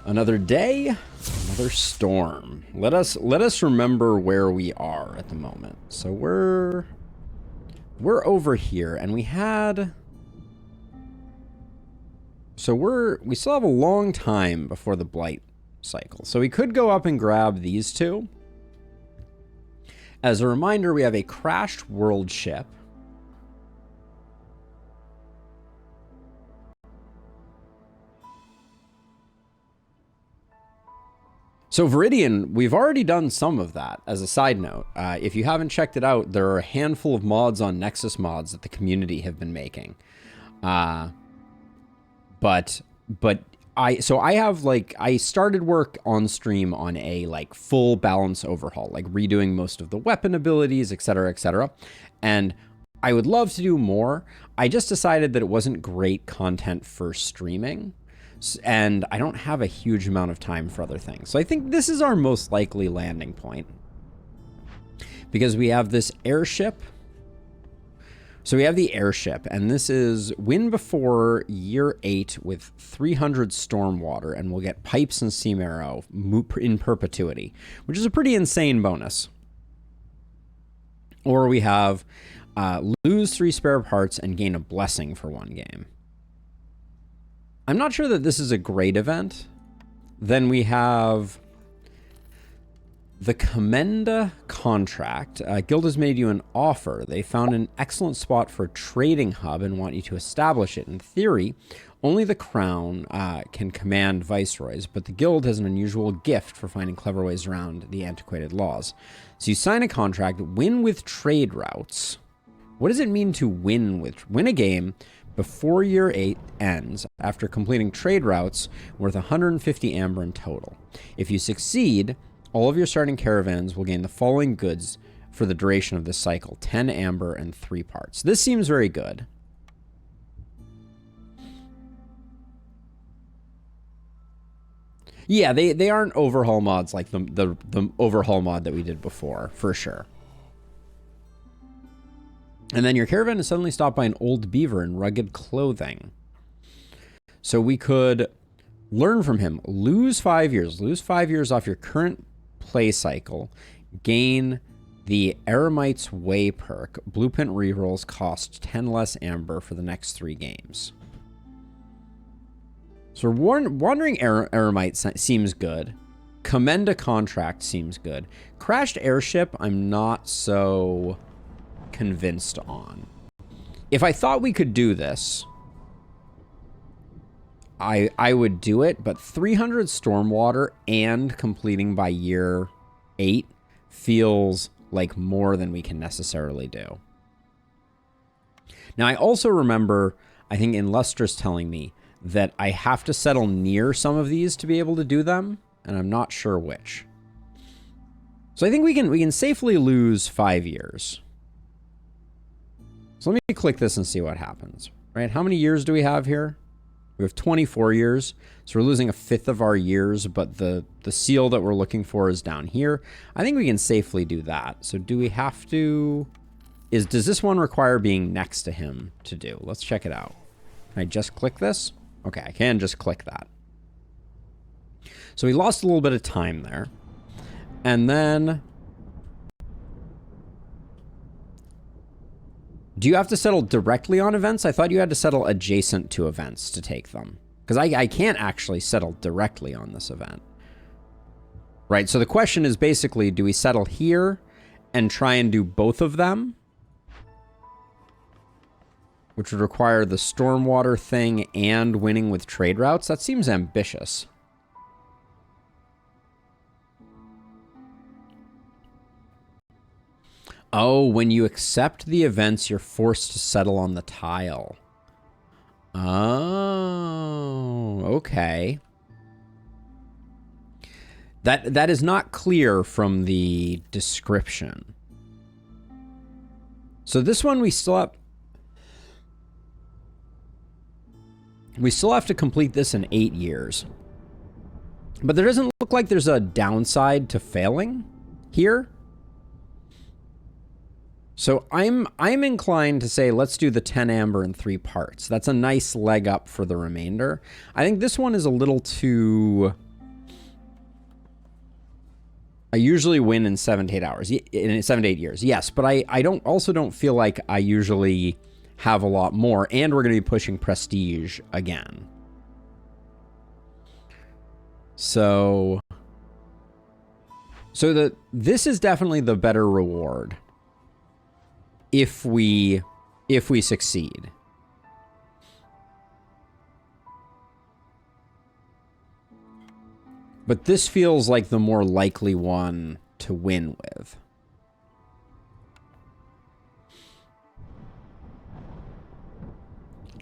Another day, another storm. Let us remember where we are at the moment. So we're over here, and we still have a long time before the blight cycle. So we could go up and grab these two. As a reminder, we have a crashed world ship. So Viridian, we've already done some of that. As a side note, if you haven't checked it out, there are a handful of mods on Nexus Mods that the community have been making. But I started work on stream on a like full balance overhaul, like redoing most of the weapon abilities, etc., etc. And I would love to do more. I just decided that it wasn't great content for streaming. And I don't have a huge amount of time for other things. So I think this is our most likely landing point. Because we have this airship. So we have the airship, and this is win before year 8 with 300 stormwater, and we'll get pipes and steam arrow in perpetuity, which is a pretty insane bonus. Or we have lose 3 spare parts and gain a blessing for 1 game. I'm not sure that this is a great event. Then we have the Commenda contract. Guild has made you an offer. They found an excellent spot for a trading hub and want you to establish it. In theory, only the crown can command viceroys, but the guild has an unusual gift for finding clever ways around the antiquated laws. So you sign a contract, win with trade routes. What does it mean to win a game before year 8 ends after completing trade routes worth 150 amber in total? If you succeed, all of your starting caravans will gain the following goods for the duration of this cycle: 10 amber and 3 parts. This seems very good. Yeah, they aren't overhaul mods like the overhaul mod that we did before, for sure. And then your caravan is suddenly stopped by an old beaver in rugged clothing. So we could learn from him. Lose 5 years. Lose 5 years off your current play cycle. Gain the Eremite's Way perk. Blueprint rerolls cost 10 less amber for the next 3 games. So Wandering Eremite seems good. Commenda contract seems good. Crashed airship, I'm not so convinced on. If I thought we could do this, I would do it, but 300 stormwater and completing by year 8 feels like more than we can necessarily do. Now, I also remember, I think Illustrious telling me that I have to settle near some of these to be able to do them, and I'm not sure which. So I think we can safely lose 5 years. So let me click this and see what happens, right? How many years do we have here? We have 24 years. So we're losing 1/5 of our years, but the seal that we're looking for is down here. I think we can safely do that. So do we have to... Does this one require being next to him to do? Let's check it out. Can I just click this? Okay, I can just click that. So we lost a little bit of time there. And then... Do you have to settle directly on events? I thought you had to settle adjacent to events to take them. Because I can't actually settle directly on this event. Right, so the question is basically, do we settle here and try and do both of them? Which would require the stormwater thing and winning with trade routes? That seems ambitious. Oh, when you accept the events, you're forced to settle on the tile. Oh, okay. That is not clear from the description. So this one we still have to complete this in 8 years. But there doesn't look like there's a downside to failing here. So I'm inclined to say let's do the 10 amber and 3 parts. That's a nice leg up for the remainder. I think this one is a little too I usually win in 7 to 8 hours, in 7 to 8 years. Yes, but I don't feel like I usually have a lot more, and we're going to be pushing Prestige again. So this is definitely the better reward if we succeed. But this feels like the more likely one to win with.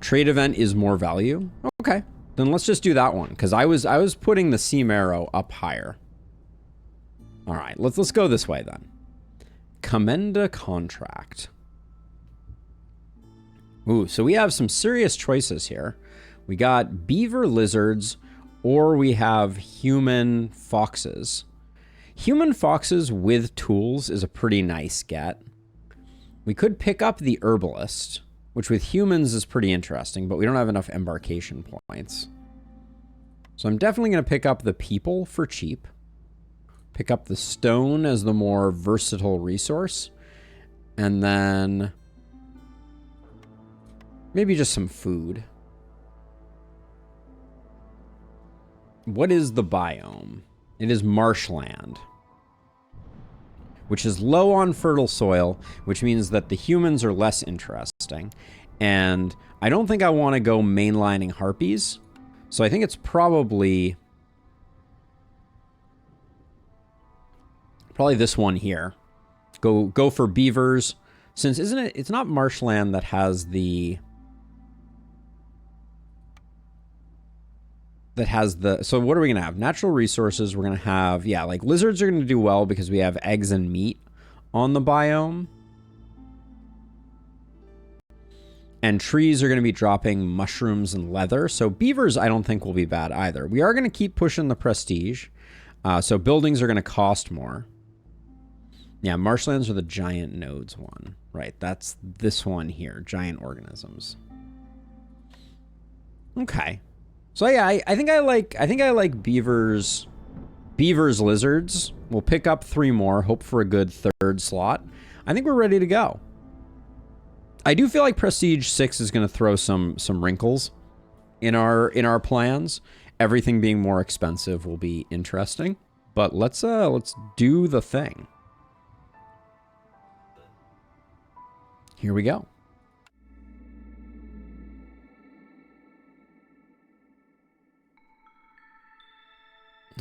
Trade event is more value. Okay, then let's just do that one, because I was putting the Sea Marrow up higher. All right, let's go this way then. Commenda contract. Ooh, so we have some serious choices here. We got beaver lizards, or we have human foxes. Human foxes with tools is a pretty nice get. We could pick up the herbalist, which with humans is pretty interesting, but we don't have enough embarkation points. So I'm definitely going to pick up the people for cheap. Pick up the stone as the more versatile resource. And then maybe just some food. What is the biome? It is marshland, which is low on fertile soil, which means that the humans are less interesting. And I don't think I want to go mainlining harpies. So I think it's probably this one here. Go for beavers, since it's not marshland that has the so what are we gonna have? Natural resources. We're gonna have, yeah, like lizards are gonna do well because we have eggs and meat on the biome. And trees are gonna be dropping mushrooms and leather. So beavers I don't think will be bad either. We are gonna keep pushing the prestige. So buildings are gonna cost more. Yeah, marshlands are the giant nodes one. Right, that's this one here, giant organisms. Okay. So yeah, I think I like beavers, lizards. We'll pick up 3 more, hope for a good 3rd slot. I think we're ready to go. I do feel like Prestige 6 is going to throw some wrinkles in our plans. Everything being more expensive will be interesting, but let's do the thing. Here we go.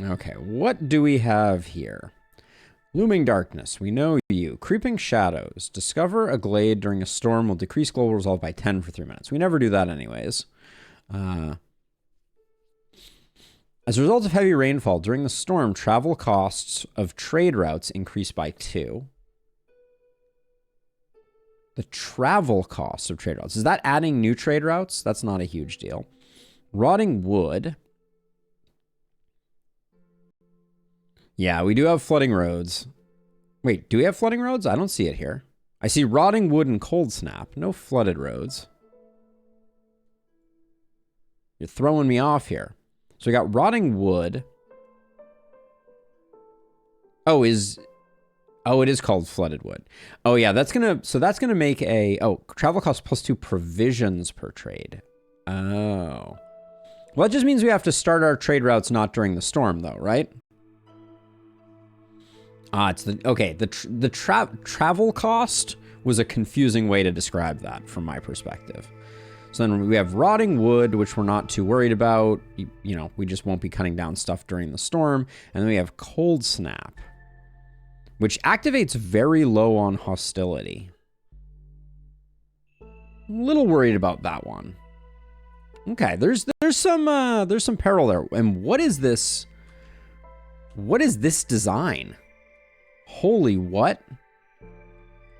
Okay, what do we have here? Looming darkness, we know you. Creeping shadows. Discover a glade during a storm will decrease global resolve by 10 for 3 minutes. We never do that anyways. As a result of heavy rainfall during the storm, travel costs of trade routes increase by 2. The travel costs of trade routes. Is that adding new trade routes? That's not a huge deal. Rotting wood. Yeah, we do have flooding roads. Wait, do we have flooding roads? I don't see it here. I see rotting wood and cold snap. No flooded roads. You're throwing me off here. So we got rotting wood. Oh, it is called flooded wood. Oh yeah, that's gonna make a travel cost +2 provisions per trade. Oh. Well, that just means we have to start our trade routes not during the storm though, right? It's the travel cost was a confusing way to describe that from my perspective. So then we have rotting wood, which we're not too worried about. You know, we just won't be cutting down stuff during the storm. And then we have cold snap, which activates very low on hostility. I'm a little worried about that one. Okay, there's some peril there. And what is this? What is this design? Holy what?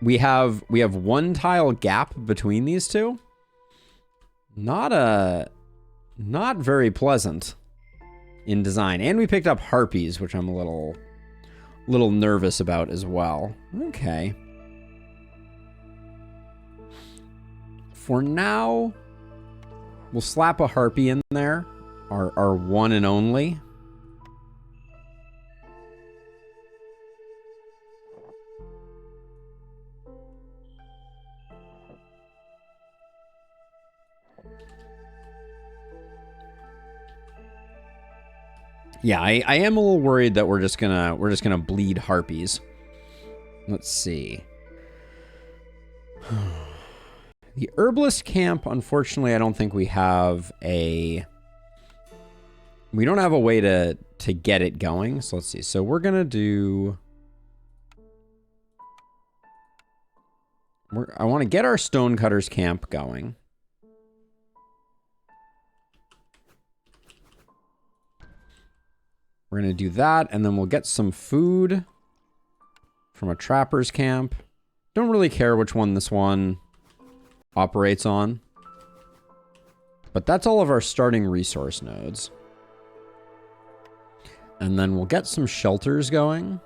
We have 1 tile gap between these two. Not very pleasant in design. And we picked up harpies, which I'm a little nervous about as well. Okay. For now, we'll slap a harpy in there. Our one and only. Yeah, I am a little worried that we're just gonna bleed harpies. Let's see. The herbalist camp, unfortunately, I don't think we have a... We don't have a way to get it going. So let's see. So we're gonna do... I want to get our stonecutters camp going. We're going to do that, and then we'll get some food from a trapper's camp. Don't really care which one this one operates on. But that's all of our starting resource nodes. And then we'll get some shelters going.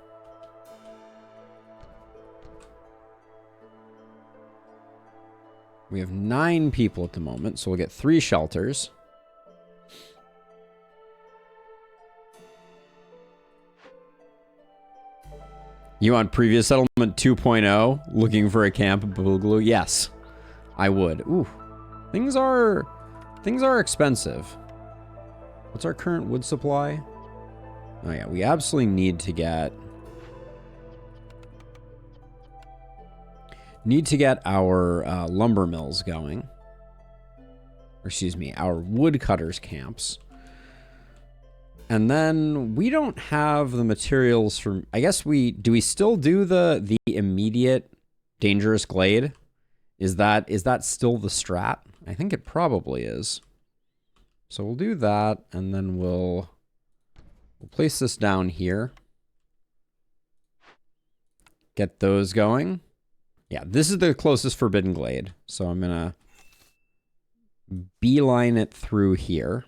We have 9 people at the moment, so we'll get 3 shelters. You on previous settlement 2.0 looking for a camp of Boogaloo? Yes, I would. Ooh, things are expensive. What's our current wood supply? Oh yeah, we absolutely need to get our lumber mills going. Or excuse me, our woodcutters camps. And then we don't have the materials for... I guess we still do the immediate dangerous glade? Is that still the strat? I think it probably is. So we'll do that, and then we'll place this down here. Get those going. Yeah, this is the closest forbidden glade. So I'm gonna beeline it through here.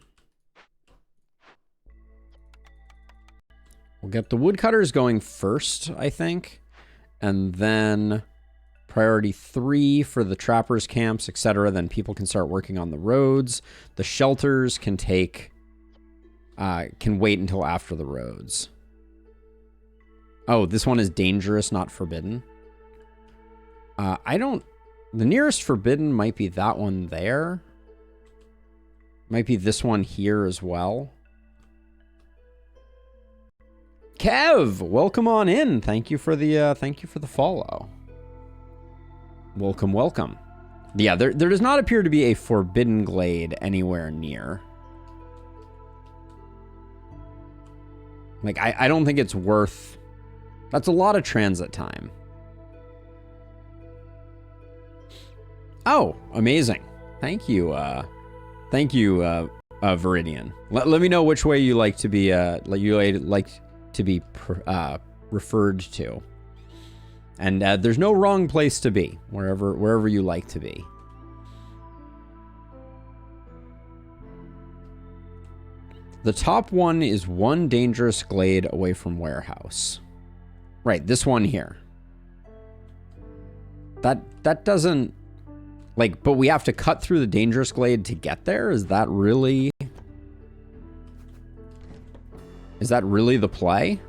We'll get the woodcutters going first, I think. And then priority 3 for the trappers camps, etc. Then people can start working on the roads. The shelters can wait until after the roads. Oh, this one is dangerous, not forbidden. The nearest forbidden might be that one there. Might be this one here as well. Kev, welcome on in. Thank you for the follow. Welcome. Yeah, there does not appear to be a forbidden glade anywhere near. Like, I don't think it's worth... That's a lot of transit time. Oh, amazing. Thank you, Viridian. Let me know which way you like to be, referred to. And there's no wrong place to be, wherever you like to be. The top one is 1 dangerous glade away from warehouse. Right, this one here. That doesn't... Like, but we have to cut through the dangerous glade to get there? Is that really the play?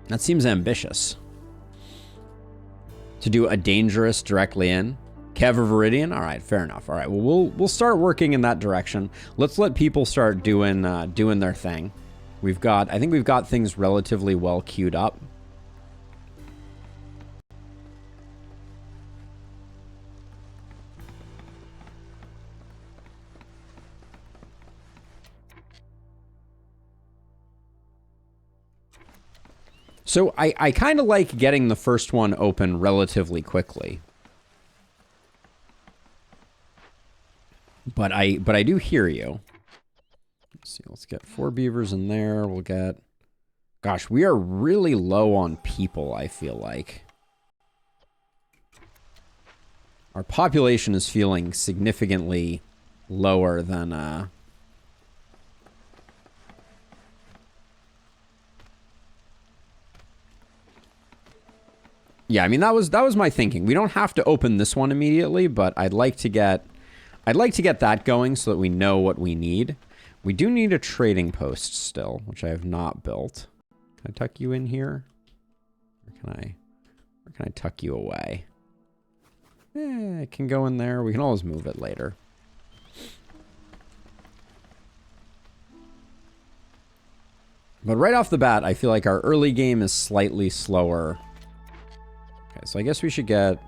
That seems ambitious. To do a dangerous directly in. Kev or Viridian? All right, fair enough. All right, well, we'll start working in that direction. Let's let people start doing their thing. I think we've got things relatively well queued up. So I kind of like getting the first one open relatively quickly. But I do hear you. Let's see, let's get 4 beavers in there. We'll get... Gosh, we are really low on people, I feel like. Our population is feeling significantly lower than... Yeah, I mean, that was my thinking. We don't have to open this one immediately, but I'd like to get that going so that we know what we need. We do need a trading post still, which I have not built. Can I tuck you in here? Or can I tuck you away? It can go in there. We can always move it later. But right off the bat, I feel like our early game is slightly slower. Okay, so I guess we should get...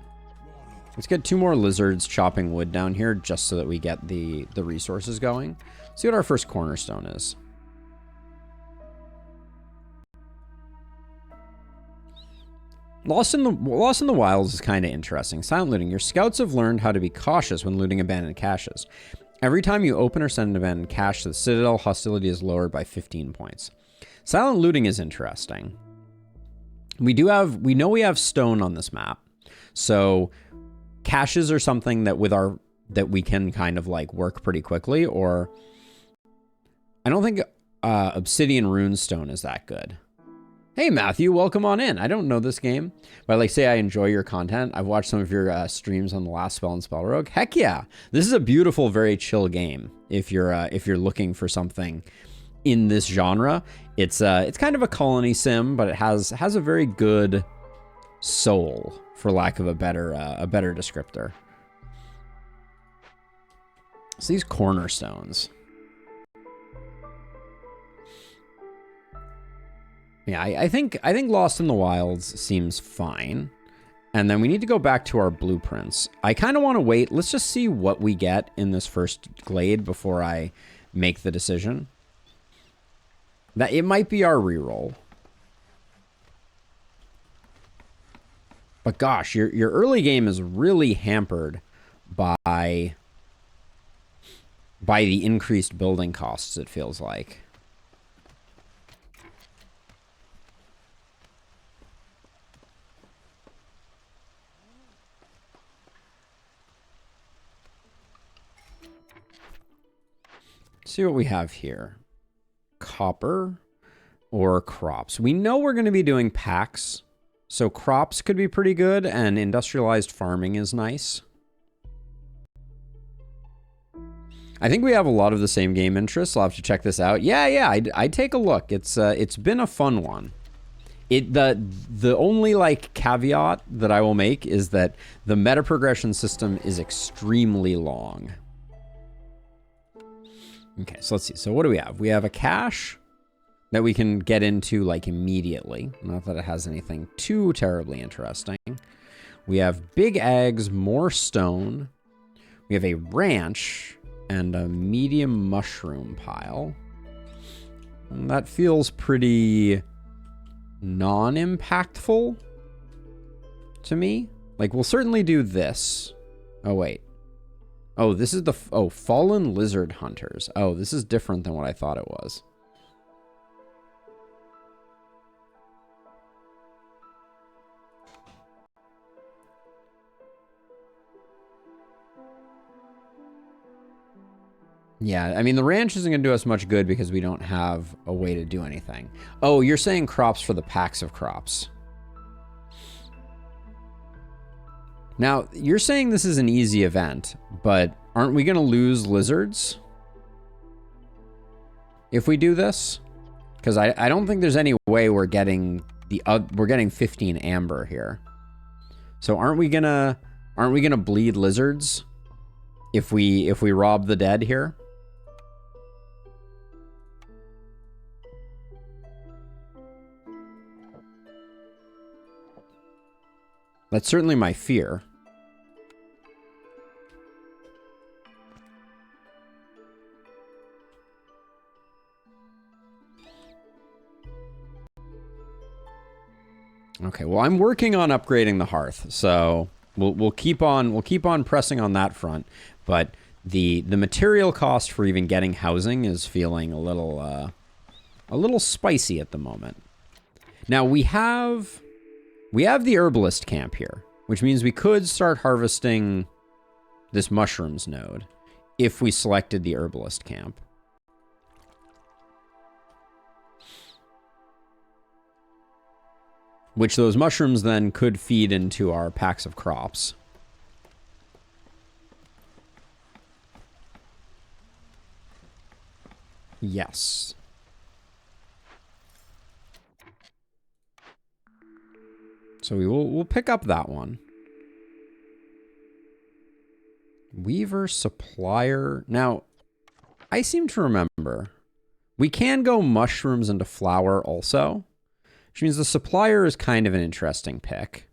Let's get 2 more lizards chopping wood down here just so that we get the resources going. See what our first cornerstone is. Lost in the Wilds is kind of interesting. Silent looting. Your scouts have learned how to be cautious when looting abandoned caches. Every time you open or send an abandoned cache to the Citadel, hostility is lowered by 15 points. Silent looting is interesting. We know we have stone on this map. So caches are something that that we can kind of like work pretty quickly, or I don't think obsidian runestone is that good. Hey Matthew, welcome on in. I don't know this game, but like say I enjoy your content. I've watched some of your streams on the last Spell and Spell Rogue. Heck yeah. This is a beautiful, very chill game if you're looking for something in this genre. It's kind of a colony sim, but it has a very good soul, for lack of a better descriptor. So these cornerstones. Yeah, I think Lost in the Wilds seems fine. And then we need to go back to our blueprints. I kind of want to wait. Let's just see what we get in this first glade before I make the decision. That it might be our reroll. But gosh, your early game is really hampered by the increased building costs, it feels like. See what we have here. Copper or crops. We know we're going to be doing packs, so crops could be pretty good, and industrialized farming is nice. I think we have a lot of the same game interests. I'll have to check this out. Yeah, I'd take a look. It's been a fun one. The only like caveat that I will make is that the meta progression system is extremely long. Okay, so let's see. So what do we have? We have a cache that we can get into like immediately. Not that it has anything too terribly interesting. We have big eggs, more stone. We have a ranch and a medium mushroom pile. And that feels pretty non-impactful to me. Like, we'll certainly do this. Oh, wait. Oh, this is the... Oh, Fallen Lizard Hunters. Oh, this is different than what I thought it was. Yeah, I mean, the ranch isn't going to do us much good because we don't have a way to do anything. Oh, you're saying crops for the packs of crops. Now, you're saying this is an easy event, but aren't we going to lose lizards if we do this? Because I don't think there's any way we're getting we're getting 15 amber here. So aren't we gonna bleed lizards if we rob the dead here? That's certainly my fear. Okay, well, I'm working on upgrading the hearth, so we'll keep on pressing on that front. But the material cost for even getting housing is feeling a little spicy at the moment. Now we have the herbalist camp here, which means we could start harvesting this mushrooms node if we selected the herbalist camp. Which those mushrooms then could feed into our packs of crops. Yes. So we'll pick up that one. Weaver supplier. Now, I seem to remember We can go mushrooms into flour also, which means the supplier is kind of an interesting pick.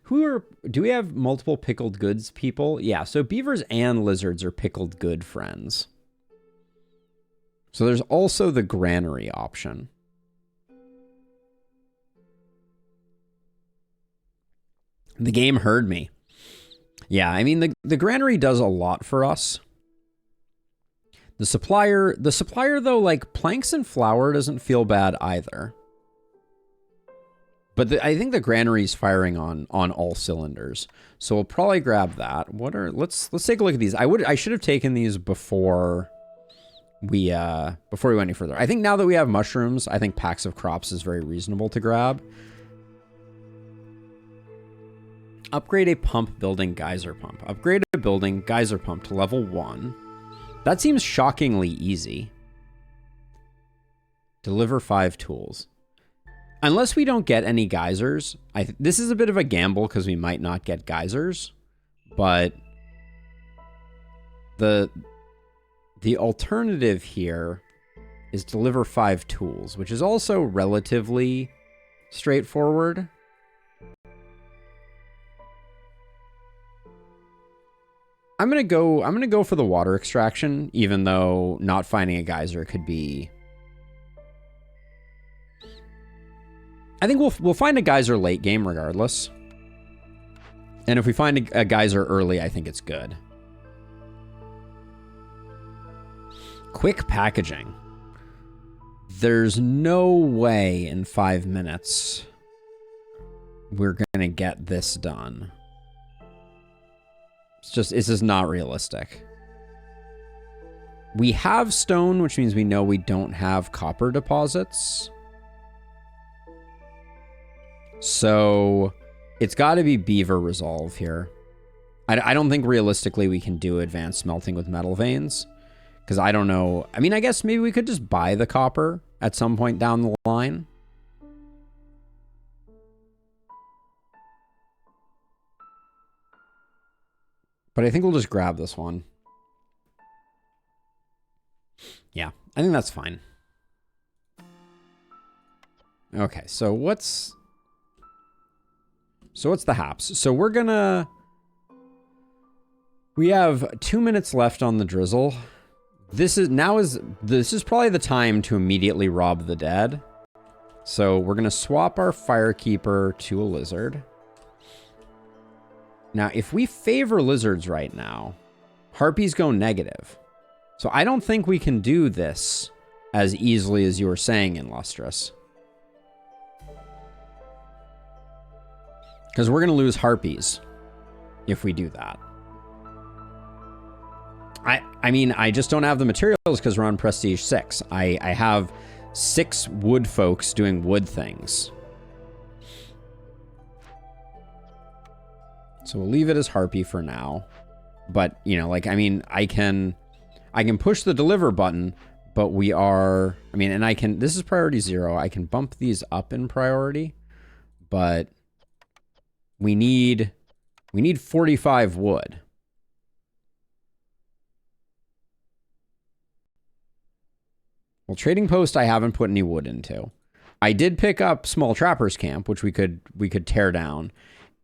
Do we have multiple pickled goods people? Yeah, so beavers and lizards are pickled good friends. So there's also the granary option. The game heard me. Yeah, I mean, the granary does a lot for us. The supplier though, like planks and flour doesn't feel bad either. But I think the granary's firing on all cylinders. So we'll probably grab that. Let's take a look at these. I should have taken these before we went any further. I think now that we have mushrooms, I think packs of crops is very reasonable to grab. Upgrade a pump building geyser pump. Upgrade a building geyser pump to level 1. That seems shockingly easy. Deliver 5 tools. Unless we don't get any geysers, this is a bit of a gamble because we might not get geysers, but the alternative here is deliver 5 tools, which is also relatively straightforward. I'm gonna go for the water extraction, even though not finding a geyser could be. I think we'll find a geyser late game regardless. And if we find a geyser early, I think it's good. Quick packaging. There's no way in 5 minutes we're gonna get this done. It's just not realistic. We have stone, which means we know we don't have copper deposits. So it's got to be beaver resolve here. I don't think realistically we can do advanced smelting with metal veins. Because I don't know. I mean, I guess maybe we could just buy the copper at some point down the line. But I think we'll just grab this one. Yeah, I think that's fine. Okay, so what's the haps? So we have 2 minutes left on the drizzle. This is probably the time to immediately rob the dead. So we're gonna swap our firekeeper to a lizard. Now, if we favor lizards right now, harpies go negative. So I don't think we can do this as easily as you were saying, Illustrious. Because we're going to lose harpies if we do that. I mean, I just don't have the materials because we're on Prestige 6. I have 6 wood folks doing wood things. So we'll leave it as harpy for now. But, you know, like, I mean, I can push the deliver button, but we are, I mean, and this is priority 0. I can bump these up in priority, but we need 45 wood. Well, trading post I haven't put any wood into. I did pick up small trappers camp, which we could tear down,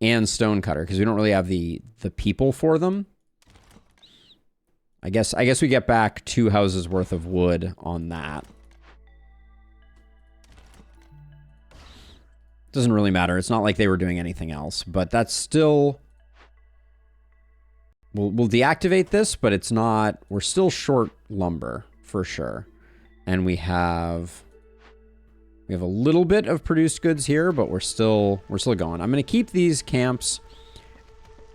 and stonecutter because we don't really have the people for them. I guess we get back 2 houses worth of wood on that. Doesn't really matter. It's not like they were doing anything else, but that's still. We'll deactivate this, but it's not. We're still short lumber for sure, and we have a little bit of produced goods here, but we're still going. I'm going to keep these camps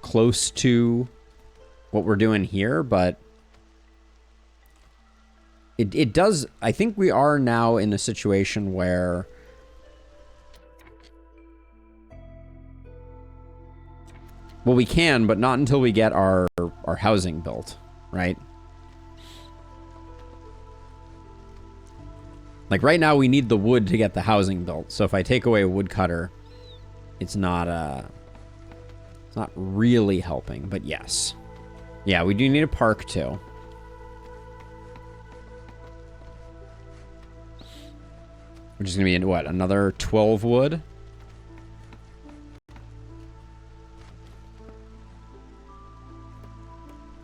close to what we're doing here, but it does. I think we are now in a situation where. Well, we can, but not until we get our housing built, right? Like right now, we need the wood to get the housing built. So if I take away a woodcutter, it's not really helping. But yes, yeah, we do need a park too. Which is going to be, what, another 12 wood?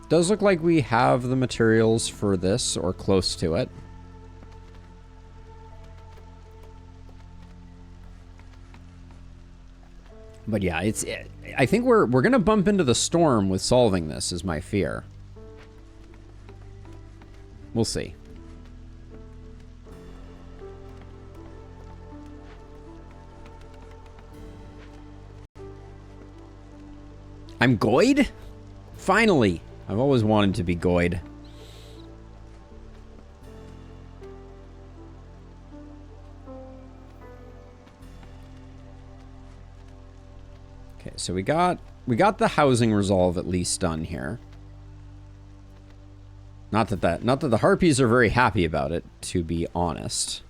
Does look like we have the materials for this, or close to it. But yeah, I think we're going to bump into the storm with solving this, is my fear. We'll see. I'm Goyd? Finally! I've always wanted to be Goyd. Okay, so we got the housing resolve at least done here. Not that the Harpies are very happy about it, to be honest.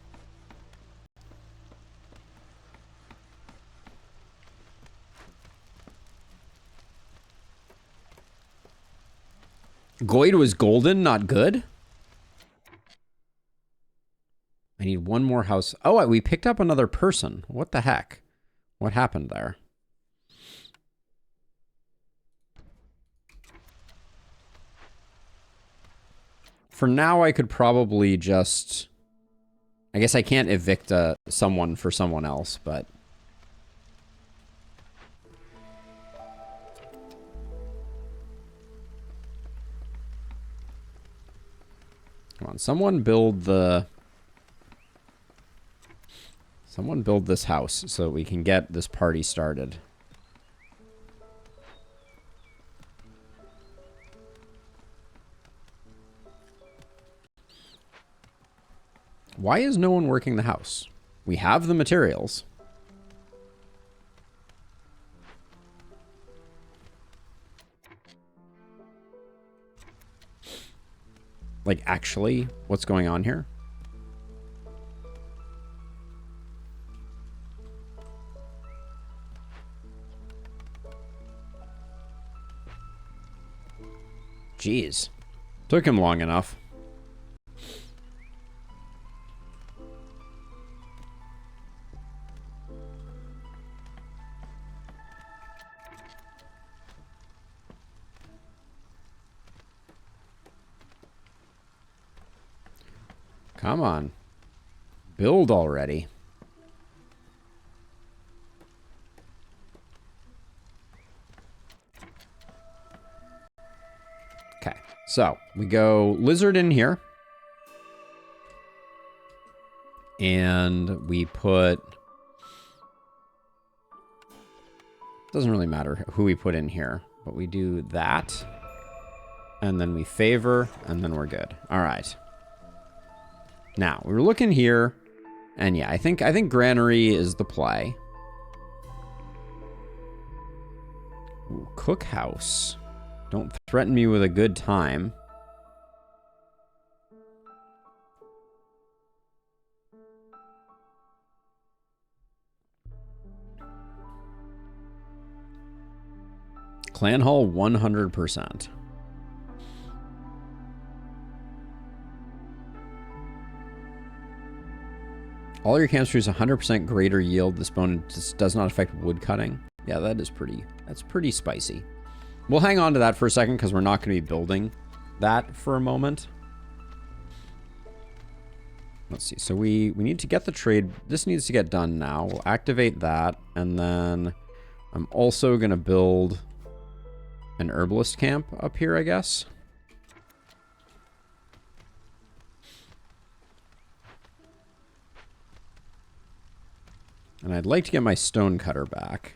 Goyd was golden, not good? I need one more house. Oh, we picked up another person. What the heck? What happened there? For now, I could probably just... I guess I can't evict someone for someone else, but... Come on, someone build this house so that we can get this party started. Why is no one working the house? We have the materials. Like, actually, what's going on here? Jeez. Took him long enough. Come on. Build already. Okay, so we go lizard in here. And we put... Doesn't really matter who we put in here, but we do that. And then we favor, and then we're good. All right. Now, we're looking here, and yeah, I think granary is the play. Ooh, cookhouse. Don't threaten me with a good time. Clan hall 100%. All your camps produce 100% greater yield. This bonus does not affect wood cutting. Yeah, that's pretty spicy. We'll hang on to that for a second because we're not going to be building that for a moment. Let's see. So we need to get the trade. This needs to get done now. We'll activate that. And then I'm also going to build an herbalist camp up here, I guess. And I'd like to get my stone cutter back.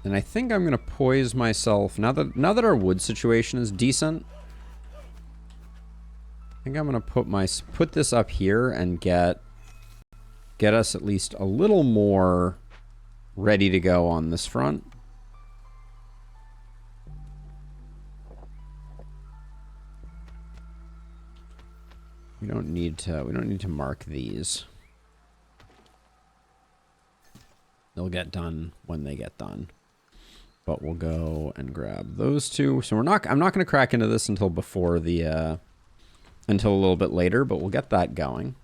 And I think I'm going to poise myself, now that our wood situation is decent, I think I'm going to put this up here and get us at least a little more ready to go on this front. We don't need to mark these. They'll get done when they get done. But we'll go and grab those two. So I'm not going to crack into this until before the, until a little bit later, but we'll get that going.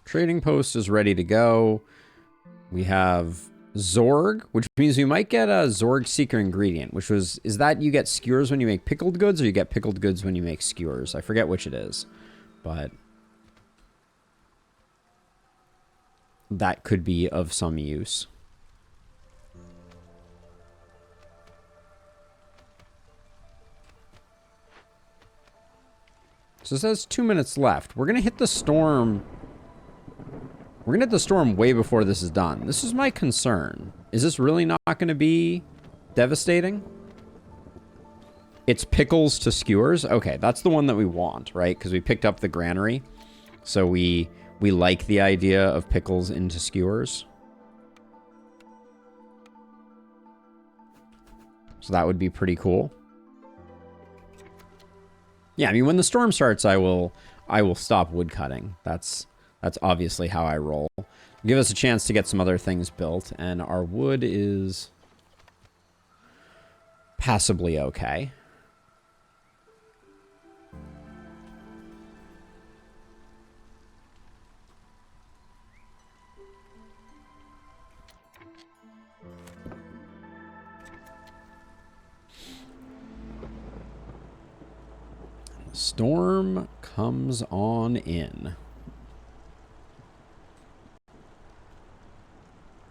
Trading post is ready to go. We have Zorg, which means we might get a Zorg Seeker ingredient, which was, is that you get skewers when you make pickled goods, or you get pickled goods when you make skewers? I forget which it is, but that could be of some use. So it says 2 minutes left. We're going to hit the storm. We're going to hit the storm way before this is done. This is my concern. Is this really not going to be devastating? It's pickles to skewers. Okay, that's the one that we want, right? Because we picked up the granary. So we like the idea of pickles into skewers. So that would be pretty cool. Yeah, I mean, when the storm starts, I will stop wood cutting. That's obviously how I roll. Give us a chance to get some other things built, and our wood is passably okay. Storm comes on in.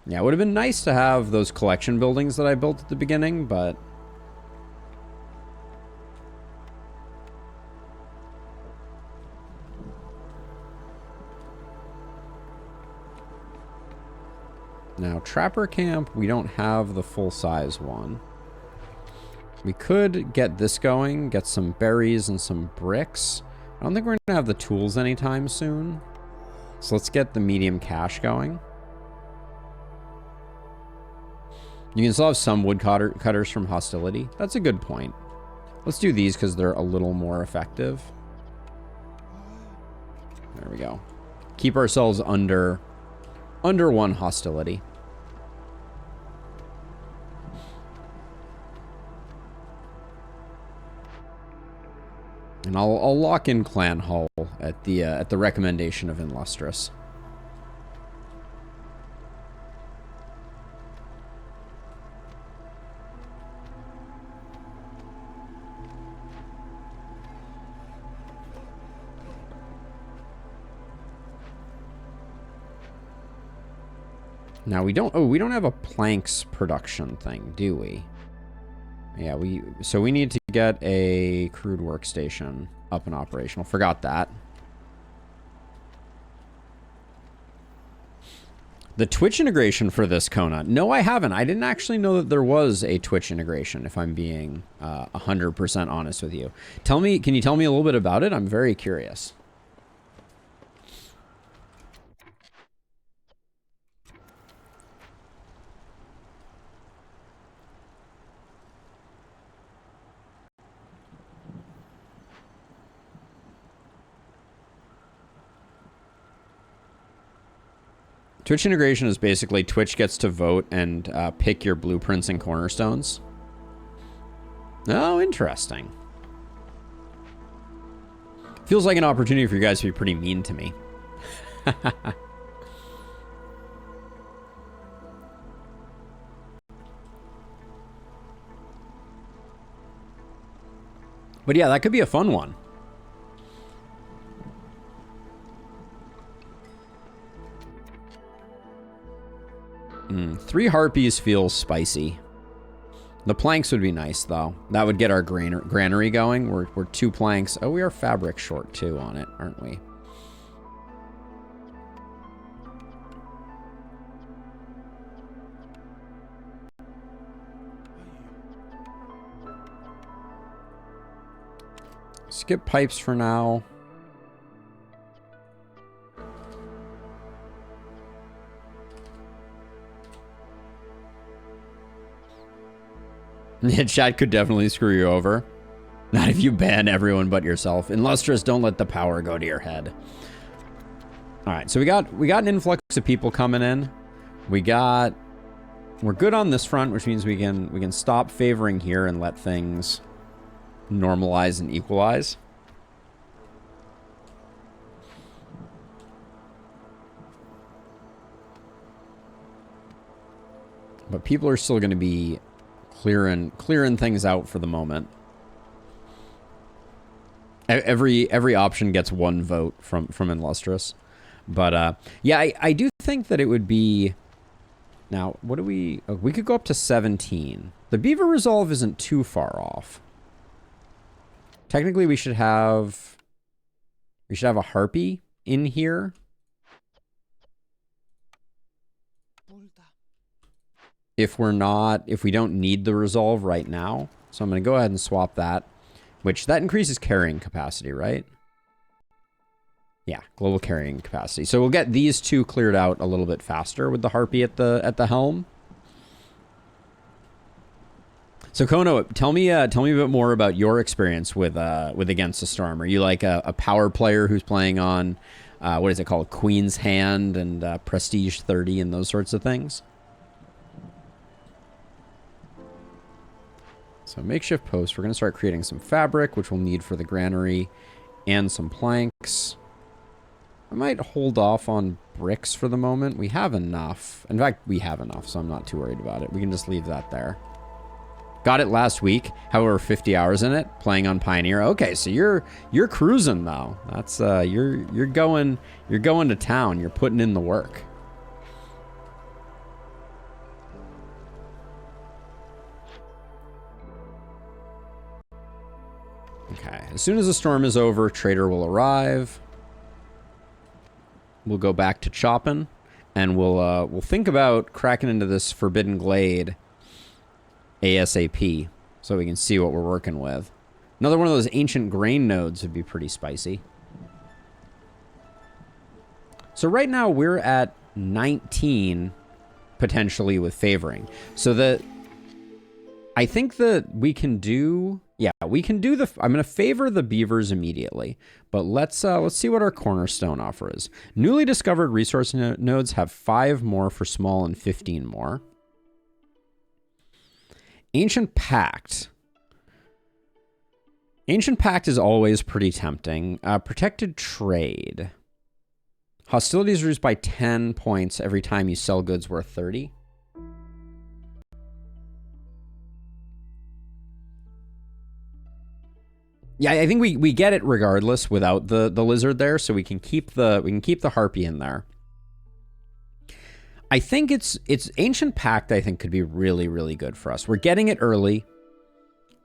Yeah, it would have been nice to have those collection buildings that I built at the beginning, but now Trapper Camp, we don't have the full-size one. We could get this going, get some berries and some bricks. I don't think we're going to have the tools anytime soon. So let's get the medium cache going. You can still have some wood cutters from hostility. That's a good point. Let's do these because they're a little more effective. There we go. Keep ourselves under one hostility. And I'll lock in Clan Hall at the recommendation of Illustrious. Now we don't have a planks production thing, do we? Yeah, so we need to get a crude workstation up and operational. Forgot that. The Twitch integration for this, Kona. No, I haven't. I didn't actually know that there was a Twitch integration, if I'm being 100% honest with you. Can you tell me a little bit about it? I'm very curious. Twitch integration is basically Twitch gets to vote and pick your blueprints and cornerstones. Oh, interesting. Feels like an opportunity for you guys to be pretty mean to me. But yeah, that could be a fun one. 3 harpies feels spicy. The planks would be nice, though. That would get our granary going. We're 2 planks. Oh, we are fabric short, too, on it, aren't we? Skip pipes for now. Yeah, chat could definitely screw you over. Not if you ban everyone but yourself. Illustrious, don't let the power go to your head. All right, so we got an influx of people coming in. We're good on this front, which means we can stop favoring here and let things normalize and equalize. But people are still going to be clearing things out for the moment. Every option gets one vote from Illustrious. But yeah, I do think that it would be. Now, what do we could go up to 17. The Beaver Resolve isn't too far off. Technically, we should have a Harpy in here. If we don't need the Resolve right now. So I'm going to go ahead and swap that, which that increases carrying capacity, right? Yeah, global carrying capacity. So we'll get these two cleared out a little bit faster with the Harpy at the helm. So Kono, tell me a bit more about your experience with Against the Storm. Are you like a power player who's playing on what is it called, Queen's Hand and Prestige 30 and those sorts of things? So makeshift post. We're going to start creating some fabric, which we'll need for the granary, and some planks. I might hold off on bricks for the moment. We have enough. In fact, we have enough, so I'm not too worried about it. We can just leave that there. Got it last week. However, 50 hours in it, playing on Pioneer. Okay, so you're cruising though. That's you're going to town. You're putting in the work. Okay, as soon as the storm is over, Trader will arrive. We'll go back to chopping, and we'll think about cracking into this Forbidden Glade ASAP, so we can see what we're working with. Another one of those ancient grain nodes would be pretty spicy. So right now we're at 19 potentially with favoring. So I think that we can do. Yeah, we can do I'm going to favor the beavers immediately, but let's see what our cornerstone offer is. Newly discovered resource nodes have 5 more for small and 15 more. Ancient Pact. Ancient Pact is always pretty tempting. Protected Trade. Hostilities reduced by 10 points every time you sell goods worth 30. Yeah, I think we get it regardless without the lizard there, so we can keep the Harpy in there. I think it's Ancient Pact, I think, could be really, really good for us. We're getting it early.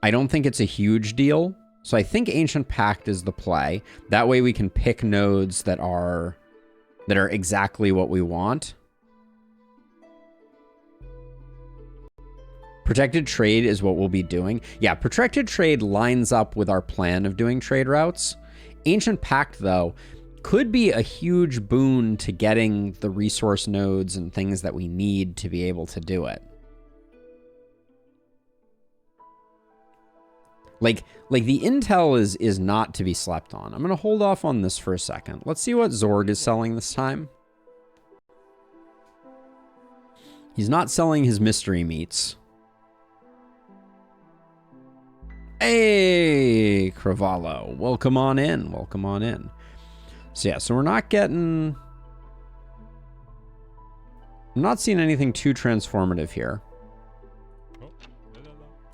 I don't think it's a huge deal. So I think Ancient Pact is the play. That way we can pick nodes that are exactly what we want. Protected Trade is what we'll be doing. Yeah, Protected Trade lines up with our plan of doing trade routes. Ancient Pact, though, could be a huge boon to getting the resource nodes and things that we need to be able to do it. Like the intel is not to be slept on. I'm going to hold off on this for a second. Let's see what Zorg is selling this time. He's not selling his mystery meats. Hey, Cravallo. Welcome on in. Welcome on in. So yeah, so we're not getting... I'm not seeing anything too transformative here.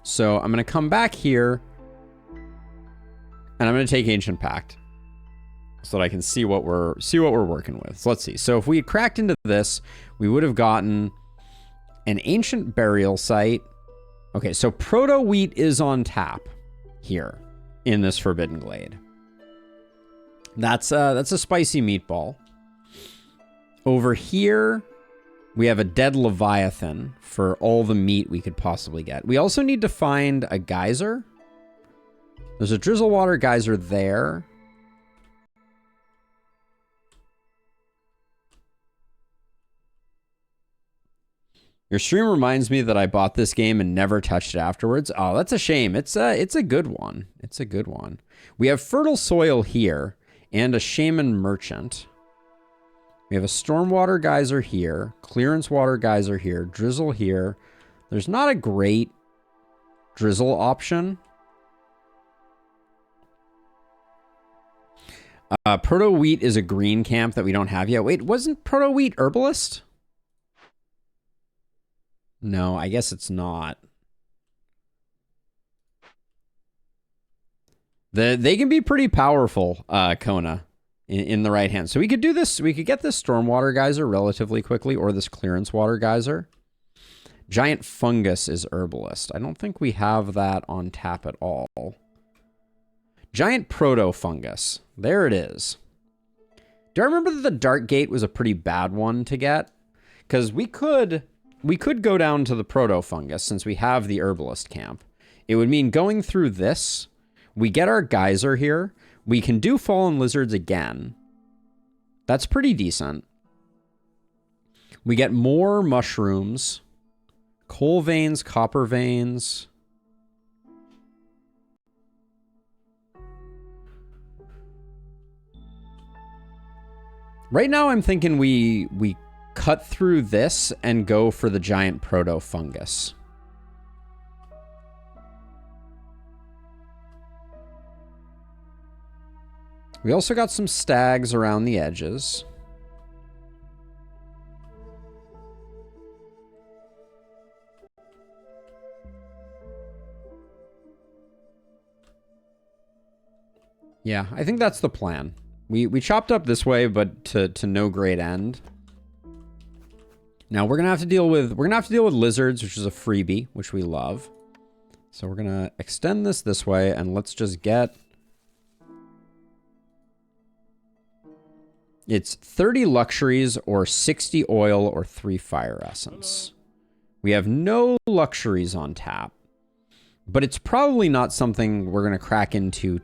So I'm going to come back here, and I'm going to take Ancient Pact so that I can see what we're working with. So let's see. So if we had cracked into this, we would have gotten an ancient burial site. Okay, so Proto Wheat is on tap here in this Forbidden Glade. That's a spicy meatball. Over here, we have a dead Leviathan for all the meat we could possibly get. We also need to find a geyser. There's a drizzle water geyser there. Your stream reminds me that I bought this game and never touched it afterwards. Oh, that's a shame. It's a good one. It's a good one. We have fertile soil here and a shaman merchant. We have a stormwater geyser here, clearance water geyser here, drizzle here. There's not a great drizzle option. Proto wheat is a green camp that we don't have yet. Wait, wasn't proto wheat herbalist? No, I guess it's not. They can be pretty powerful, Kona, in the right hand. So we could do this. We could get this stormwater geyser relatively quickly, or this clearance water geyser. Giant fungus is herbalist. I don't think we have that on tap at all. Giant proto fungus. There it is. Do I remember that the Dark Gate was a pretty bad one to get? Because we could go down to the proto fungus since we have the herbalist camp. It would mean going through this. We get our geyser here. We can do fallen lizards again. That's pretty decent. We get more mushrooms. Coal veins, copper veins. Right now I'm thinking we cut through this and go for the giant proto fungus. We also got some stags around the edges. Yeah, I think that's the plan. We chopped up this way, but to no great end. Now we're gonna have to deal with lizards, which is a freebie, which we love. So we're gonna extend this way, and let's just get. It's 30 luxuries or 60 oil or 3 fire essence. We have no luxuries on tap, but it's probably not something we're gonna crack into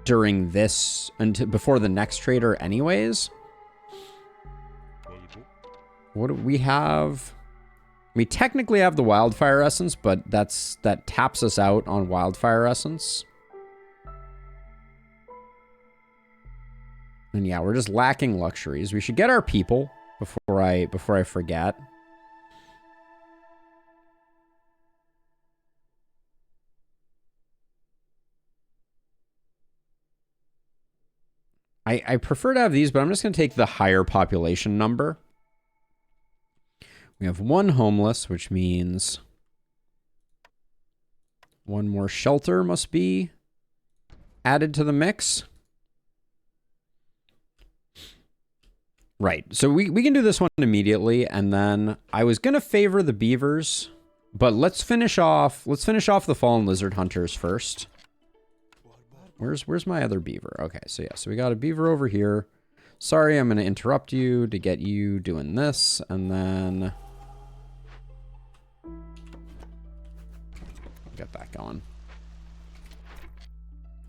during this until before the next trader anyways. What do we have? We technically have the wildfire essence, but that taps us out on wildfire essence. And yeah, we're just lacking luxuries. We should get our people before I forget. I prefer to have these, but I'm just going to take the higher population number. We have 1 homeless, which means 1 more shelter must be added to the mix. Right. So we can do this one immediately, and then I was going to favor the beavers, but let's finish off the fallen lizard hunters first. Where's my other beaver? Okay, so yeah, so we got a beaver over here. Sorry, I'm going to interrupt you to get you doing this, and then get that going.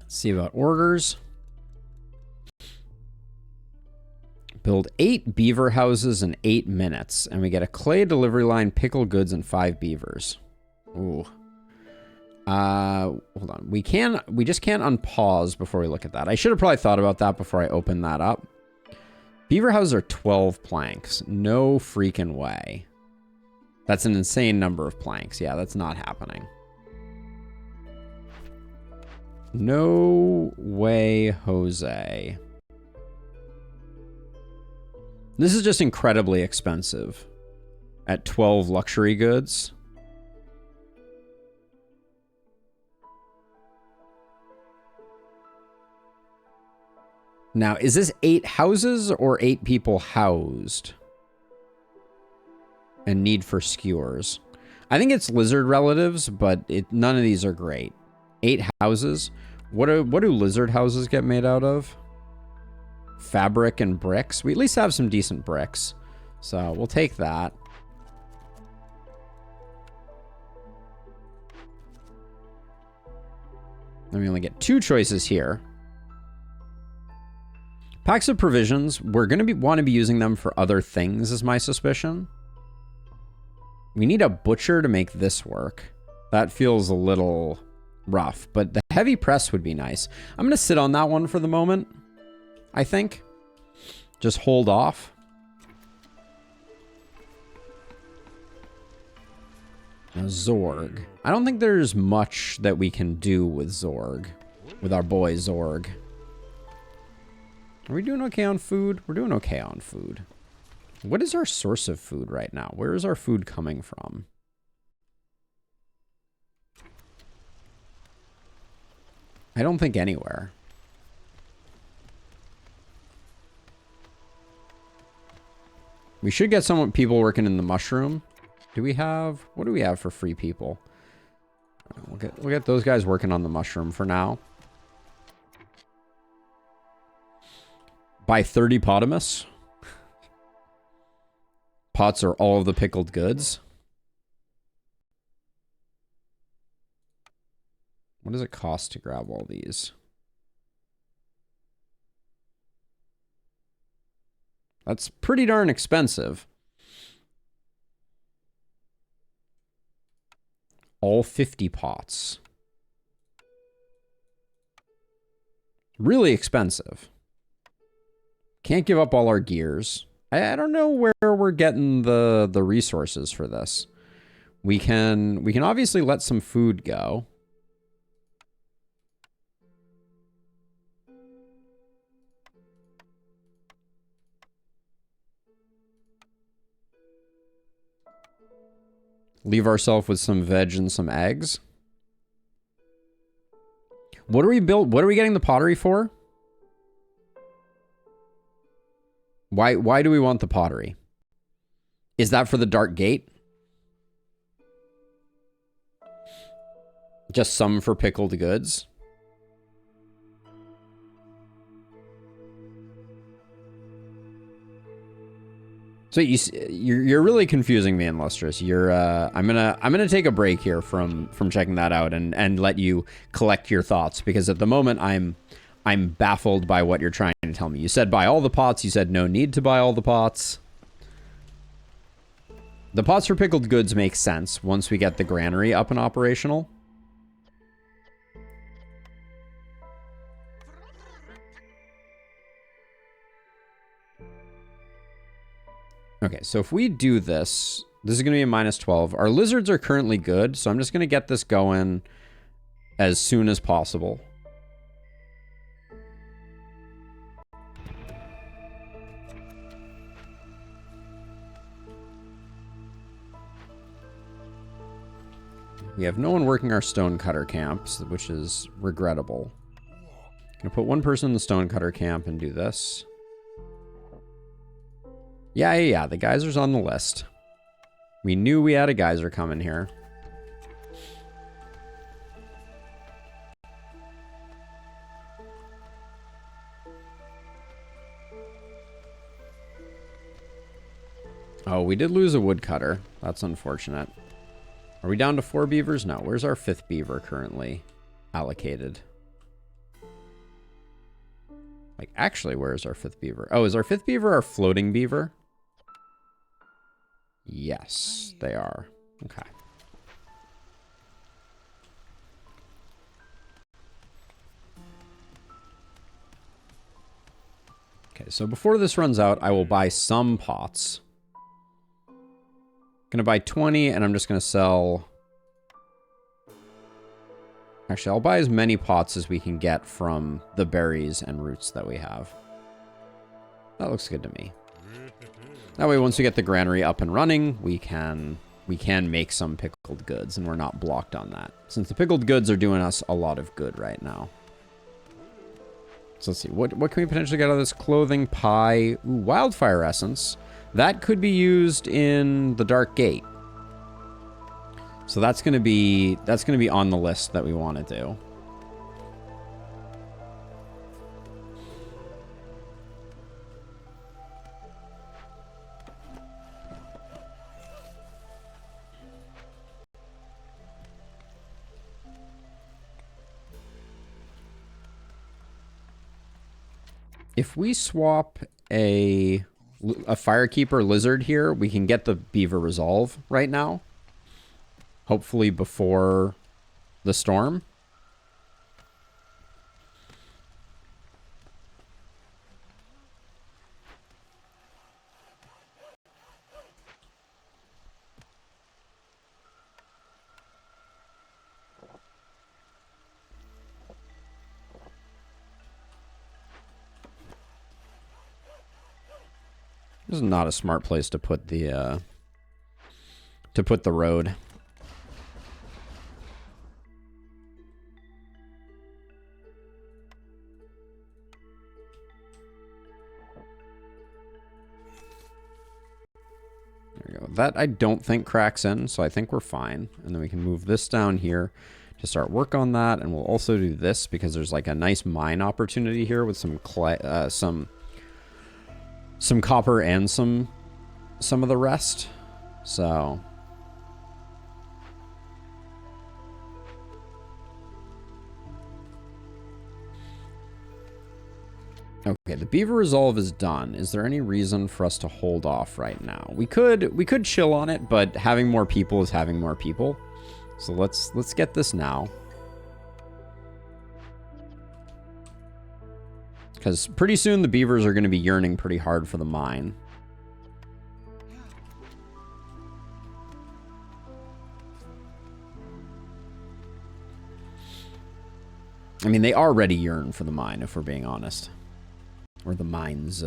Let's see about orders. Build 8 beaver houses in 8 minutes, and we get a clay delivery line, pickle goods, and 5 beavers. Ooh. Hold on. We just can't unpause before we look at that. I should have probably thought about that before I opened that up. Beaver houses are 12 planks. No freaking way. That's an insane number of planks. Yeah, that's not happening. No way, Jose. This is just incredibly expensive at 12 luxury goods. Now, is this 8 houses or 8 people housed? And need for skewers. I think it's lizard relatives, but none of these are great. 8 houses. What do lizard houses get made out of? Fabric and bricks. We at least have some decent bricks, so we'll take that. Then we only get 2 choices here. Packs of provisions, we're going to want to be using them for other things, is my suspicion. We need a butcher to make this work. That feels a little rough, but the heavy press would be nice. I'm going to sit on that one for the moment, I think. Just hold off. Now, Zorg. I don't think there's much that we can do with Zorg. With our boy Zorg. Are we doing okay on food? We're doing okay on food. What is our source of food right now? Where is our food coming from? I don't think anywhere. We should get some people working in the mushroom. Do we have... What do we have for free people? We'll get those guys working on the mushroom for now. Buy 30 potamus. Pots are all of the pickled goods. What does it cost to grab all these? That's pretty darn expensive. All 50 pots. Really expensive. Can't give up all our gears. I don't know where we're getting the resources for this. We can obviously let some food go. Leave ourselves with some veg and some eggs. What are we getting the pottery for? Why do we want the pottery? Is that for the dark gate? Just some for pickled goods? So you're really confusing me, Illustrious. I'm gonna take a break here from checking that out and let you collect your thoughts, because at the moment I'm baffled by what you're trying to tell me. You said buy all the pots. You said no need to buy all the pots. The pots for pickled goods make sense once we get the granary up and operational. Okay, so if we do this, this is going to be a -12. Our lizards are currently good, so I'm just going to get this going as soon as possible. We have no one working our stonecutter camps, which is regrettable. I'm going to put one person in the stonecutter camp and do this. Yeah, the geyser's on the list. We knew we had a geyser coming here. Oh, we did lose a woodcutter. That's unfortunate. Are we down to 4 beavers? No. Where's our 5th beaver currently allocated? Like, actually, where's our 5th beaver? Oh, is our 5th beaver our floating beaver? Yes, they are. Okay. Okay, so before this runs out, I will buy some pots. Gonna buy 20, and I'm just gonna sell... Actually, I'll buy as many pots as we can get from the berries and roots that we have. That looks good to me. That way, once we get the granary up and running, we can make some pickled goods, and we're not blocked on that. Since the pickled goods are doing us a lot of good right now. So let's see, what can we potentially get out of this? Clothing, pie, ooh, wildfire essence. That could be used in the Dark Gate. So that's gonna be on the list that we want to do. If we swap a Firekeeper Lizard here, we can get the Beaver Resolve right now. Hopefully before the storm. This is not a smart place to put the road. There we go. That I don't think cracks in, so I think we're fine. And then we can move this down here to start work on that, and we'll also do this because there's like a nice mine opportunity here with some clay, some copper and some of the rest. So okay, the Beaver Resolve is done. Is there any reason for us to hold off right now? We could chill on it, but having more people is having more people. So let's get this now. Because pretty soon the beavers are going to be yearning pretty hard for the mine. I mean, they already yearn for the mine, if we're being honest. Or the mines.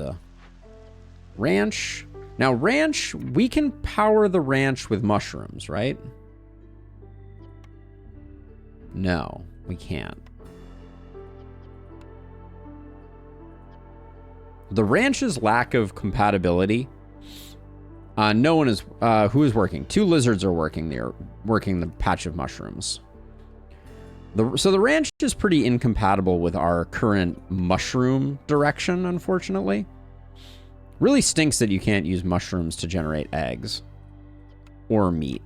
Ranch. Now, ranch, we can power the ranch with mushrooms, right? No, we can't. The ranch's lack of compatibility. No one is. Who is working? 2 lizards are working there, working the patch of mushrooms. So the ranch is pretty incompatible with our current mushroom direction, unfortunately. Really stinks that you can't use mushrooms to generate eggs or meat.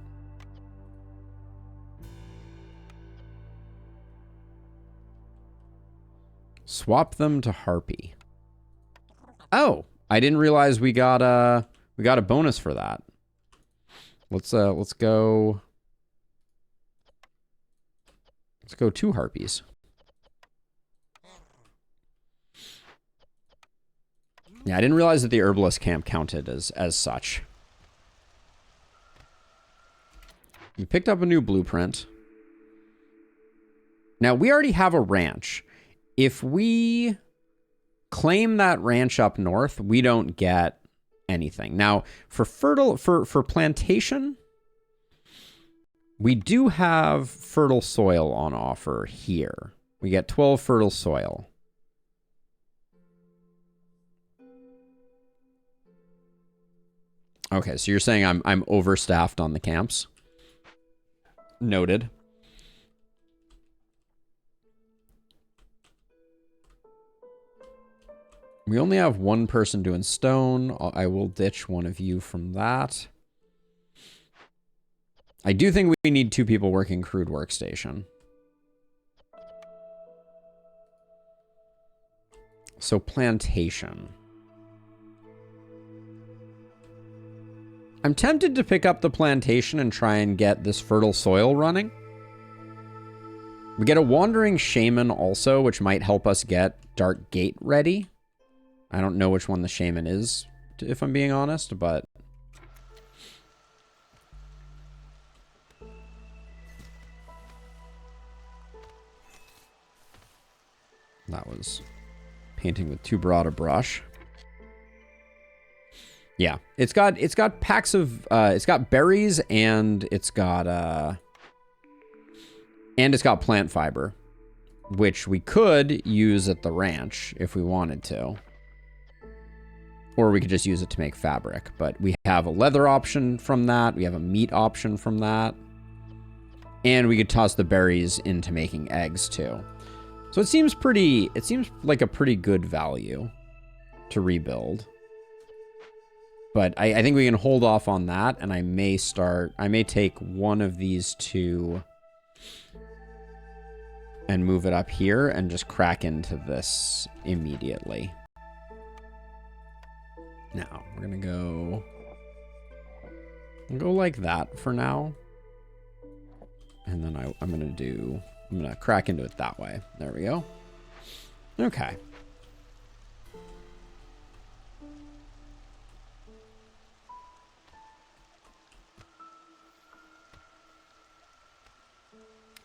Swap them to harpy. Oh, I didn't realize we got a bonus for that. Let's go 2 harpies. Yeah, I didn't realize that the herbalist camp counted as such. We picked up a new blueprint. Now, we already have a ranch. If we claim that ranch up north, we don't get anything. Now, for plantation, we do have fertile soil on offer here. We get 12 fertile soil. Okay, so you're saying I'm overstaffed on the camps? Noted. We only have 1 person doing stone. I will ditch one of you from that. I do think we need 2 people working crude workstation. So plantation. I'm tempted to pick up the plantation and try and get this fertile soil running. We get a wandering shaman also, which might help us get Dark Gate ready. I don't know which one the shaman is, if I'm being honest, but... That was painting with too broad a brush. Yeah, it's got packs of it's got berries and it's got plant fiber, which we could use at the ranch if we wanted to. Or we could just use it to make fabric, but we have a leather option from that, we have a meat option from that, and we could toss the berries into making eggs too. So it seems like a pretty good value to rebuild. But I think we can hold off on that, and I may take one of these 2 and move it up here and just crack into this immediately. Now, we're going to go... We'll go like that for now. And then I'm going to crack into it that way. There we go. Okay.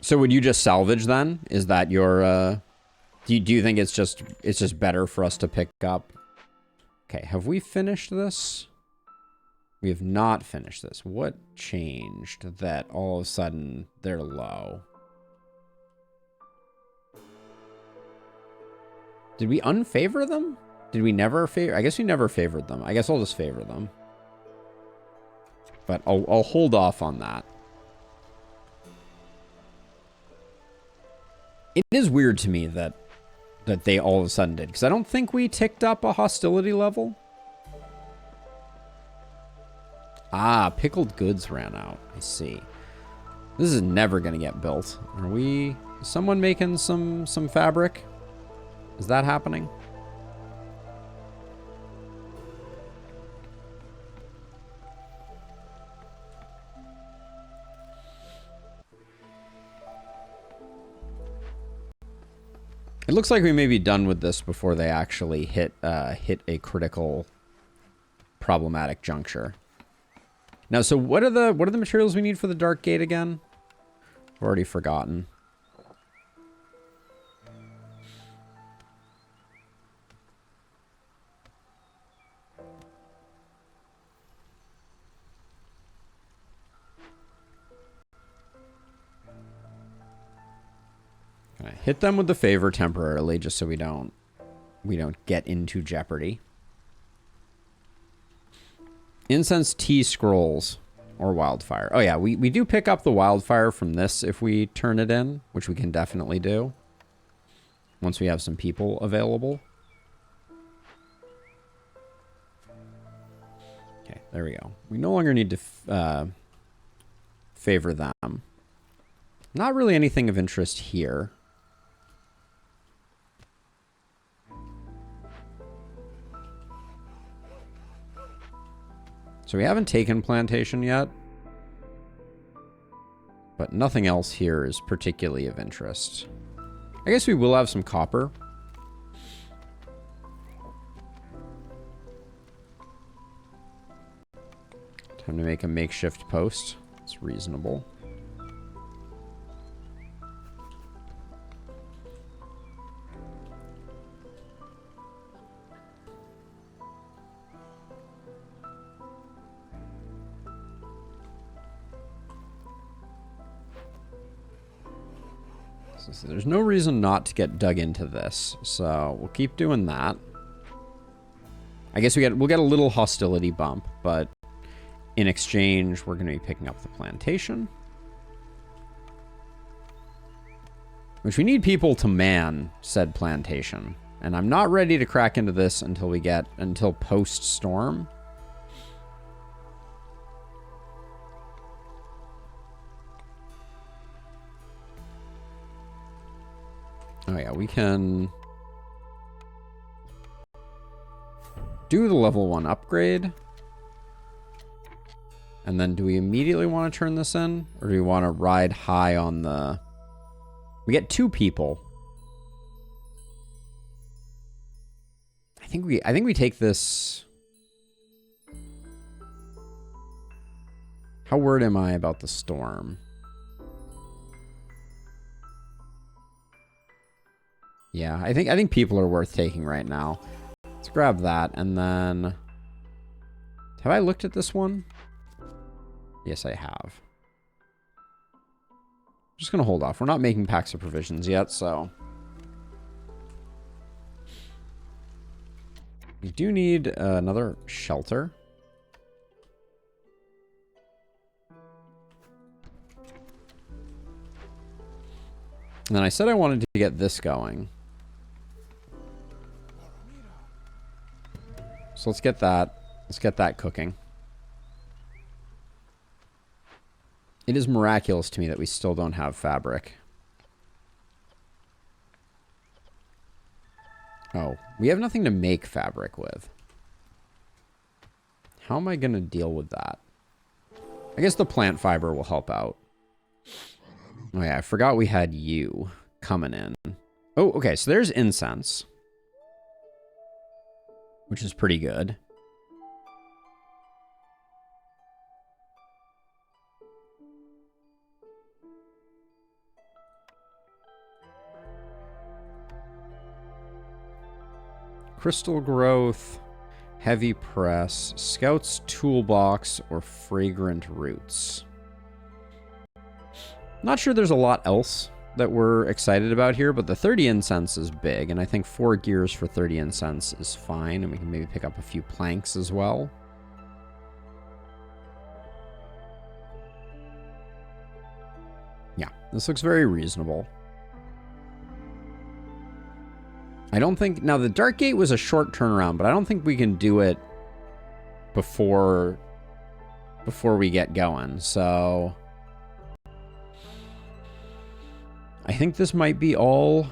So would you just salvage then? Is that your, do you think it's just better for us to pick up? Okay, have we finished this? We have not finished this. What changed that all of a sudden they're low? Did we unfavor them? Did we never favor? I guess we never favored them. I guess I'll just favor them. But I'll hold off on that. It is weird to me that they all of a sudden did, because I don't think we ticked up a hostility level. Ah, pickled goods ran out. I see. This is never going to get built. Are we... Is someone making some fabric? Is that happening? It looks like we may be done with this before they actually hit a critical problematic juncture. Now, so what are the materials we need for the Dark Gate again? I've already forgotten. Okay, hit them with the favor temporarily, just so we don't get into jeopardy. Incense, tea, scrolls, or wildfire. Oh yeah, we do pick up the wildfire from this if we turn it in, which we can definitely do once we have some people available. Okay, there we go. We no longer need to favor them. Not really anything of interest here. So we haven't taken plantation yet, but nothing else here is particularly of interest. I guess we will have some copper. Time to make a makeshift post. It's reasonable. So there's no reason not to get dug into this, so we'll keep doing that. I guess we'll get a little hostility bump, but in exchange, we're going to be picking up the plantation. Which we need people to man said plantation. And I'm not ready to crack into this until post-storm. Oh yeah, we can do the level 1 upgrade. And then do we immediately want to turn this in? Or do we want to ride high on the... We get 2 people. I think we take this... How worried am I about the storm? Yeah, I think people are worth taking right now. Let's grab that, and then... Have I looked at this one? Yes, I have. I'm just going to hold off. We're not making packs of provisions yet, so... We do need another shelter. And then I said I wanted to get this going. So let's get that. Let's get that cooking. It is miraculous to me that we still don't have fabric. Oh, we have nothing to make fabric with. How am I going to deal with that? I guess the plant fiber will help out. Oh yeah, I forgot we had you coming in. Oh, okay, so there's incense, which is pretty good. Crystal growth, heavy press, scout's toolbox, or fragrant roots. Not sure there's a lot else that we're excited about here, but the 30 incense is big, and I think 4 gears for 30 incense is fine, and we can maybe pick up a few planks as well. Yeah, this looks very reasonable. I don't think... Now, the Dark Gate was a short turnaround, but I don't think we can do it before we get going, so... I think this might be all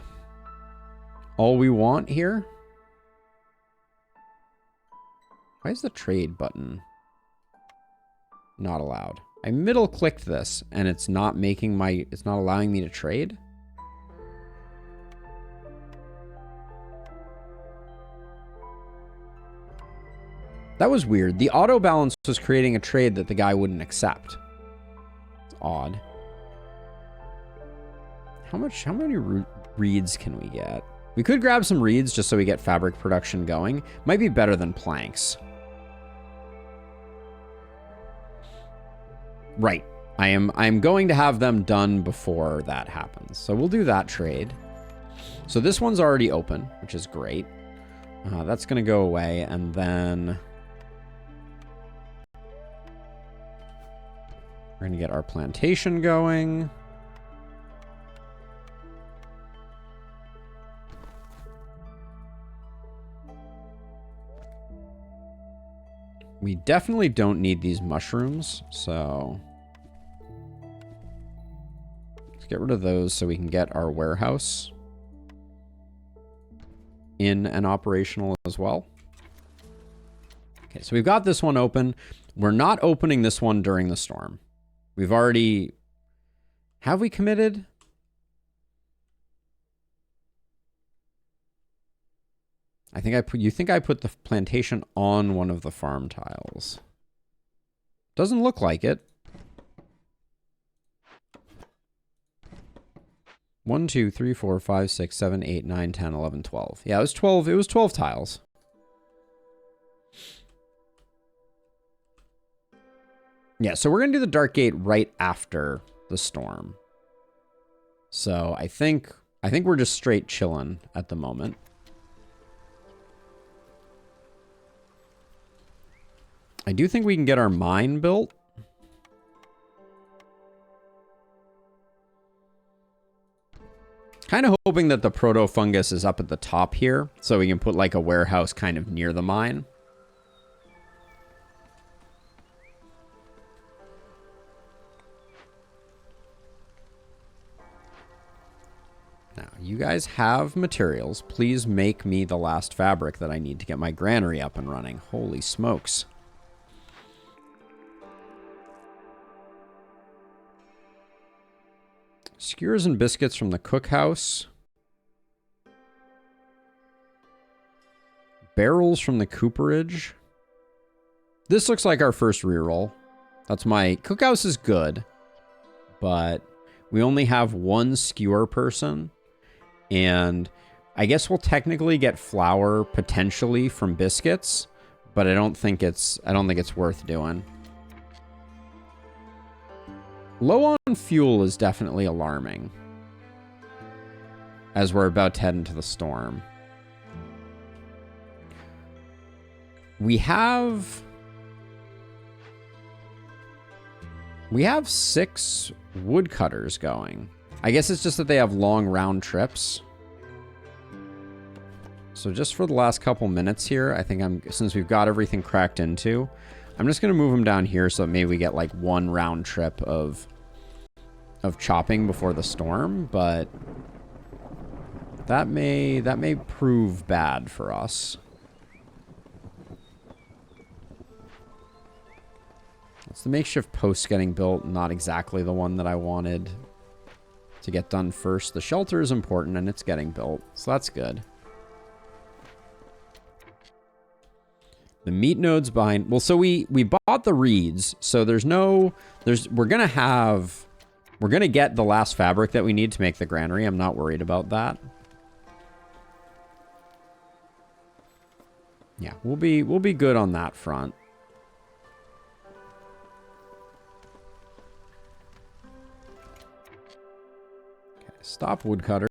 we want here. Why is the trade button not allowed? I middle clicked this and it's not allowing me to trade. That was weird. The auto balance was creating a trade that the guy wouldn't accept. It's odd. How many reeds can we get? We could grab some reeds just so we get fabric production going. Might be better than planks. Right. I'm going to have them done before that happens. So we'll do that trade. So this one's already open, which is great. That's going to go away, and then we're going to get our plantation going. We definitely don't need these mushrooms, so let's get rid of those so we can get our warehouse in and operational as well. Okay, so we've got this one open. We're not opening this one during the storm. We've already... Have we committed? You think I put the plantation on one of the farm tiles. Doesn't look like it. 1, 2, 3, 4, 5, 6, 7, 8, 9, 10, 11, 12. Yeah, it was 12. It was 12 tiles. Yeah, so we're going to do the Dark Gate right after the storm. So I think we're just straight chilling at the moment. I do think we can get our mine built. Kind of hoping that the proto-fungus is up at the top here, so we can put like a warehouse kind of near the mine. Now, you guys have materials. Please make me the last fabric that I need to get my granary up and running. Holy smokes. Skewers and biscuits from the cookhouse. Barrels from the cooperage. This looks like our first reroll. That's my... Cookhouse is good, but we only have one skewer person, and I guess we'll technically get flour potentially from biscuits, but I don't think it's worth doing. Low on fuel is definitely alarming as we're about to head into the storm. We have 6 woodcutters going. I guess it's just that they have long round trips. So just for the last couple minutes here, I think since we've got everything cracked into, I'm just going to move them down here so that maybe we get like one round trip of chopping before the storm, but that may prove bad for us. It's the makeshift post getting built, not exactly the one that I wanted to get done first. The shelter is important, and it's getting built, so that's good. The meat nodes behind... Well, so we bought the reeds, so we're going to get the last fabric that we need to make the granary. I'm not worried about that. Yeah, we'll be good on that front. Okay, stop woodcutter.